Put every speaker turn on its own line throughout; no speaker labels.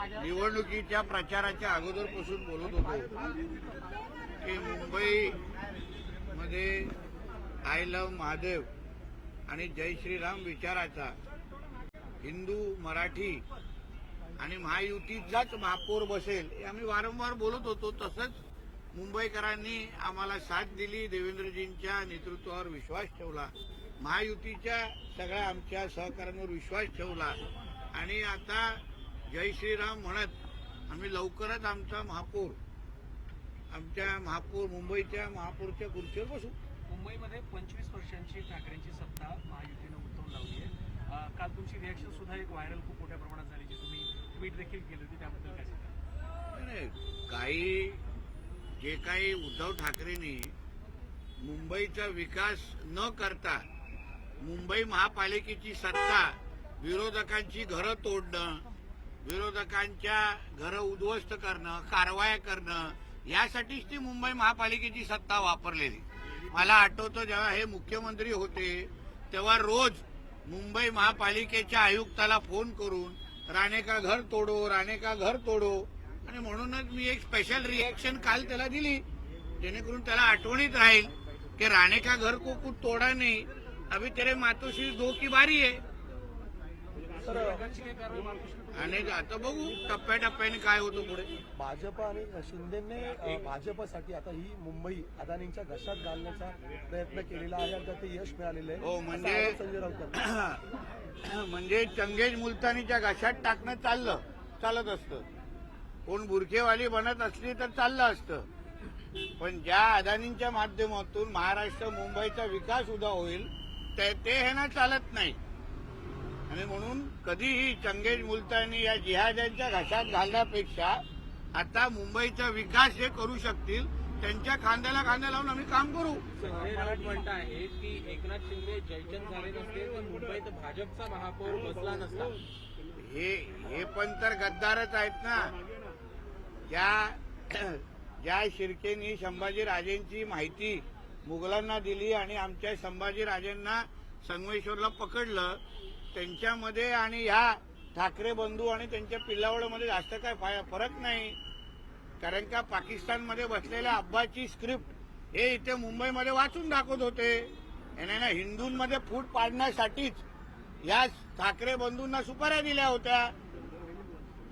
निवडणुकीच्या प्रचाराच्या अगोदरपासून बोलत होतो की मुंबईमध्ये आय लव्ह महादेव आणि जय श्रीराम विचाराचा हिंदू मराठी आणि महायुतीचाच महापौर बसेल हे आम्ही वारंवार बोलत होतो। तसंच मुंबईकरांनी आम्हाला साथ दिली, देवेंद्रजींच्या नेतृत्वावर विश्वास ठेवला, महायुतीच्या सगळ्या आमच्या सहकाऱ्यांवर विश्वास ठेवला आणि आता जय श्रीराम म्हणत आम्ही लवकरच आमचा महापौर मुंबईच्या महापौरच्या खुर्चीवर बसू।
मुंबईमध्ये 25 वर्षांची ठाकरेंची सत्ता महायुतीनं उतरवून लावली आहे। काल तुमची रिॲक्शन सुद्धा एक व्हायरल खूप मोठ्या प्रमाणात झाली, जी तुम्ही ट्विट देखील केली होती, त्याबद्दल काय सांगा?
जे काही उद्धव ठाकरेंनी मुंबईचा विकास न करता मुंबई महापालिकेची सत्ता विरोधकांची घरं तोडणं, विरोधकांच्या घरं उद्ध्वस्त करणं, कारवाया करणं यासाठीच ती मुंबई महापालिकेची सत्ता वापरलेली। मला आठवतं जेव्हा हे मुख्यमंत्री होते तेव्हा रोज मुंबई महापालिकेच्या आयुक्ताला फोन करून राणे का घर तोडो, राणे का घर तोडो, आणि म्हणूनच मी एक स्पेशल रिएक्शन काल त्याला दिली जेणेकरून त्याला आठवणीत राहील की राणे का घर को कुछ तोडा नाही, अभी तेरे मातोश्री दो की बारी आहे। आणि आता बघू टप्प्याटप्प्याने काय होतं पुढे।
भाजप आणि शिंदेने भाजपसाठी आता ही मुंबई अदानींच्या घशात घालण्याचा प्रयत्न केलेला आहे आणि त्यात यश मिळालेलं आहे।
हो,
संजय राऊत
म्हणजे चंगेज मुलतानीच्या घशात टाकणं चालत असतं, कोण बुरखेवाली बनत असली तर चाललं असतं, पण ज्या अदानींच्या माध्यमातून महाराष्ट्र मुंबईचा विकास उदा होईल ते हे ना चालत नाही। आणि म्हणून कधीही चंगेज मुलतानी या जिहाद्यांच्या घशात घालण्यापेक्षा आता मुंबईचा विकास जे करू शकतील त्यांच्या खांद्याला खांदा लावून आम्ही काम करू।
संजय राऊत म्हणत आहे की एकनाथ शिंदे जयचंद झाले नसते तर मुंबईत भाजपचा महापौर बसला नसता।
हे पण तर गद्दारच आहेत ना। ज्या शिर्केनी संभाजीराजेंची माहिती मुघलांना दिली आणि आमच्या संभाजीराजेंना संगमेश्वरला पकडलं, त्यांच्यामध्ये आणि ह्या ठाकरे बंधू आणि त्यांच्या पिल्लावळमध्ये जास्त काय फरक नाही। कारण का पाकिस्तानमध्ये बसलेल्या अब्बाची स्क्रिप्ट हे इथे मुंबईमध्ये वाचून दाखवत होते। याने ना हिंदूंमध्ये फूट पाडण्यासाठीच या ठाकरे बंधूंना सुपाऱ्या दिल्या होत्या।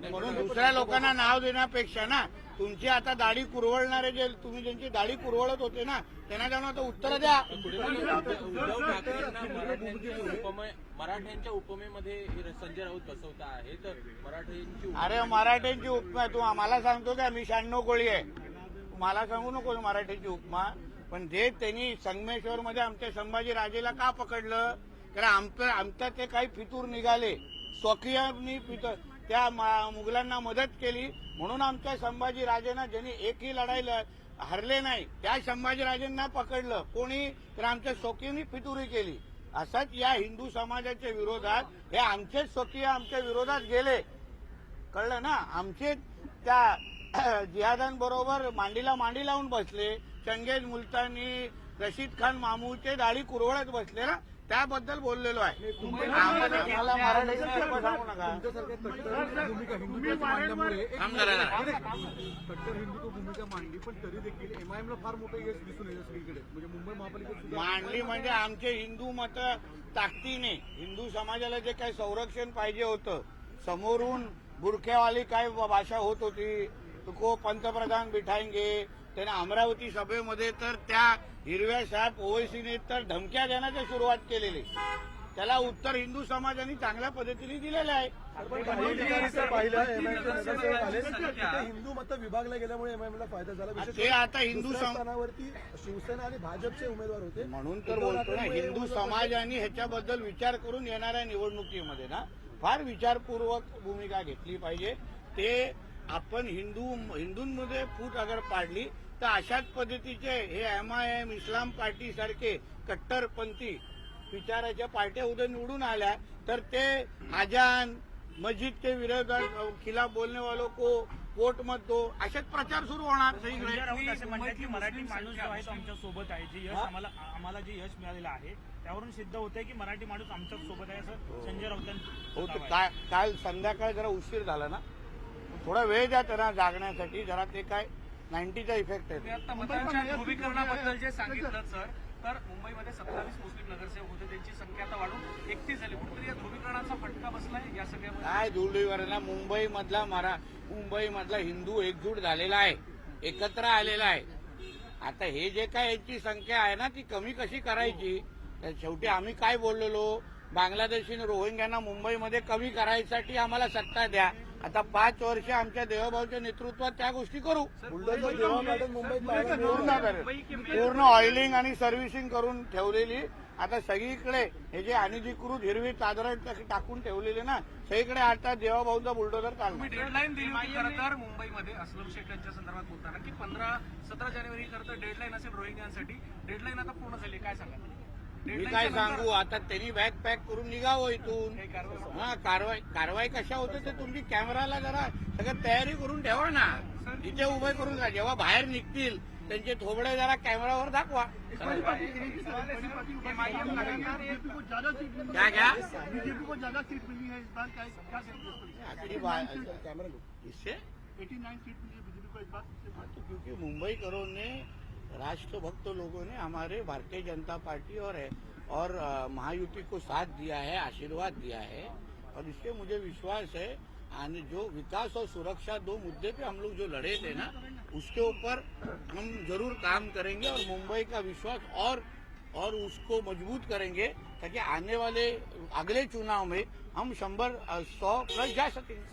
म्हणून दुसऱ्या लोकांना नाव देण्यापेक्षा ना तुमची आता दाढी कुरवळणारे जे तुम्ही ज्यांची दाढी कुरवळत होते ना त्यांना जाऊन आता उत्तर द्या।
उद्धव ठाकरेंना मराठ्यांच्या उपमेमध्ये संजय राऊत बसवता आहे तर
मराठ्यांची उपमा तू आम्हाला सांगतो का? मी 96 कोळी आहे, मला सांगू नको मराठ्यांची उपमा। पण जे त्यांनी संगमेश्वरमध्ये आमच्या संभाजीराजेला का पकडलं? कारण आमच्या ते काही फितूर निघाले, स्वकीयांनी त्या मुघलांना मदत केली म्हणून आमच्या संभाजीराजेंना ज्यांनी एकही लढाईला हरले नाही त्या संभाजीराजेंना पकडलं कोणी? तर आमच्या स्वकीयांनी फितुरी केली। असंच या हिंदू समाजाच्या विरोधात हे आमचेच स्वकीय आमच्या विरोधात गेले, कळलं ना? आमचे त्या जिहादांबरोबर मांडीला मांडी लावून बसले। चंगेज मुलतानी, रशीद खान मामूचे दाढी कुरवळत बसले ना, त्याबद्दल बोललेलो आहे। आम्हाला मराठीचं सांगू नका।
कट्टर हिंदुत्व भूमिका मांडली पण तरी देखील एमआयएमला फार मोठं यश दिसून येतं सगळीकडे, म्हणजे मुंबई महापालिका
मांडली म्हणजे आमचे हिंदू मत ताकदीने हिंदू समाजाला जे काही संरक्षण पाहिजे होतं, समोरून बुरख्यावाली काय भाषा होत होती, तुको पंतप्रधान बिठाएंगे, त्याने अमरावती सभेमध्ये तर त्या हिरव्या साहेब ओवैसीने तर धमक्या देण्याची सुरुवात केलेली, त्याला उत्तर हिंदू समाजाने चांगल्या पद्धतीने दिलेलं आहे।
हिंदू मत विभागला गेल्यामुळे एमआयएमला फायदा झाला।
ते आता हिंदू
स्थानावरती शिवसेना आणि भाजपचे उमेदवार होते,
म्हणून तर बोलतो ना हिंदू समाजाने ह्याच्याबद्दल विचार करून येणाऱ्या निवडणुकीमध्ये ना फार विचारपूर्वक भूमिका घेतली पाहिजे। ते आपण हिंदूंमध्ये फूट अगर पाडली तर अशाच पद्धतीचे हे एमआयएम, इस्लाम पार्टी सारखे कट्टरपंथी विचाराच्या पार्ट्या उद्या निवडून आल्या तर ते अजान मस्जिद के विरोधात खिलाफ बोलने वालों को वोट मत दो अशाच प्रचार सुरू होणार सगळीकडे।
असे म्हणतात की मराठी माणूस जो आहे तो आमच्या सोबत आहे, जे यश आम्हाला जे यश मिळालेलं आहे त्यावरून सिद्ध होतंय की मराठी माणूस आमच्या सोबत आहे असं संजय राऊतांनी।
काल संध्याकाळी जरा उशीर झाला ना, थोडा वेळ द्या त्यांना जागण्यासाठी. जरा ते काय 90चा इफेक्ट
तुम्ही
आहे.
आता मतांच्या ध्रुवीकरणाबद्दल जे सांगितलं सर, तर मुंबईमध्ये 27 मुस्लिम नगरसेवक होते, त्यांची संख्या आता वाढून 31 झाली. कुठेतरी या ध्रुवीकरणाचा फटका बसलाय या सगळ्यामध्ये.
काय दुर्दैवाना मुंबईमधला हिंदू एकजूट झालेला आहे, एकत्र आलेला आहे. आता हे जे काय यांची संख्या आहे ना ती कमी कशी करायची. तर शेवटी आम्ही काय बोललेलो, बांगलादेशी आणि रोहिंग्यांना मुंबईमध्ये कमी करायसाठी आम्हाला सत्ता द्या. आता 5 वर्ष आमच्या देवाभाऊच्या नेतृत्वात त्या गोष्टी करू.
बुलडोझर देवा मॅडम मुंबईत पाहायला मिळालं.
पूर्ण ऑइलिंग आणि सर्व्हिसिंग करून ठेवलेली. आता सगळीकडे हे जे अनधिकृत हिरवी चादर टाकून ठेवलेले ना, सगळीकडे आता देवाभाऊचा बुलडोझर
तुम्ही
चालणार.
डेडलाईन दिली होती खरं तर मुंबईमध्ये अस्लम शेख यांच्या संदर्भात बोलताना की 15-17 जानेवारी खरं तर डेडलाईन असेल रोहिंग्यांसाठी. डेडलाईन आता पूर्ण झाली, काय सांगा?
मी काय सांगू, आता त्यांनी बॅग पॅक करून निघावं इथून. हा, कारवाई कशा होते ते तुमची कॅमेराला जरा सगळं तयारी करून ठेवा ना, तिथे उभे करून जा. जेव्हा बाहेर निघतील त्यांचे थोबडे जरा कॅमेरावर दाखवा. क्या क्या
बीजेपी को ज्यादा सीट मिली है इस बार, क्या
आखिरी बात
कॅमेरा लो.
इससे
89 सीट मिली है बीजेपी को इस बार.
तो क्योंकि मुंबई करों ने राष्ट्रभक्त लोगों ने हमारे भारतीय जनता पार्टी और महायुति को साथ दिया है, आशीर्वाद दिया है. और इससे मुझे विश्वास है आणि जो विकास और सुरक्षा 2 मुद्दे पे हम लोग जो लड़े थे ना, उसके ऊपर हम जरूर काम करेंगे और मुंबई का विश्वास और उसको मजबूत करेंगे ताकि आने वाले अगले चुनाव में हम 100+ जा सकेंगे.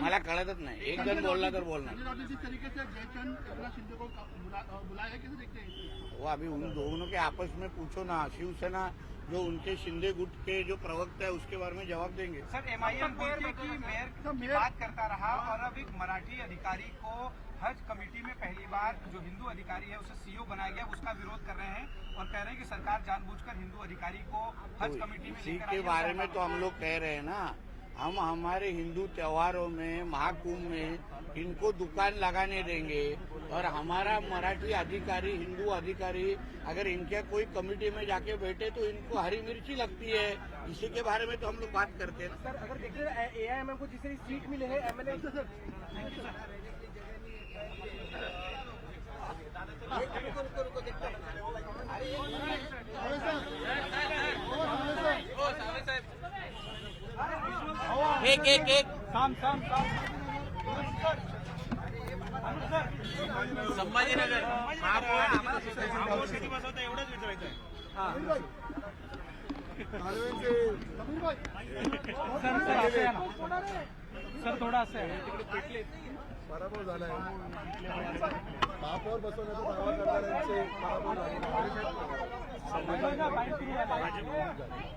मला कळतच नाही, एक जण बोलला तर बोलणार.
जिस तरीके से जयचंद एकनाथ शिंदे को बुलाया, कैसे देखते हैं?
वो अभी उन दोनों के आपस में पूछो ना. शिवसेना जो उनके शिंदे गुट के जो प्रवक्ता है उसके बारे में जवाब देंगे.
सर, एमआईएम बोलती है कि मेयर की बात करता रहा और अब एक मराठी अधिकारी को हज कमेटी में पहली बार जो हिंदू अधिकारी है उसे सीईओ बनाया गया, उसका विरोध कर रहे हैं और कह रहे हैं कि सरकार जानबूझकर हिंदू अधिकारी को हज कमेटी में
इसी
लेकर
के
आई है.
बारे में तो हम लोग कह रहे हैं ना, हम हमारे हिंदू त्योहारों में, महाकुंभ में इनको दुकान लगाने देंगे. और हमारा मराठी अधिकारी, हिंदू अधिकारी अगर इनके कोई कमेटी में जाके बैठे तो इनको हरी मिर्ची लगती है. इसी के बारे में तो हम लोग बात करते हैं.
सर, अगर देखिए एआईएमएम को जिस तरह सीट मिले है एमएलए
एक संभाजीनगर
सर थोडा असं
पराभव झालाय. महापौर बसवण्याचा दावा करणाऱ्यांचे पराभव झाले.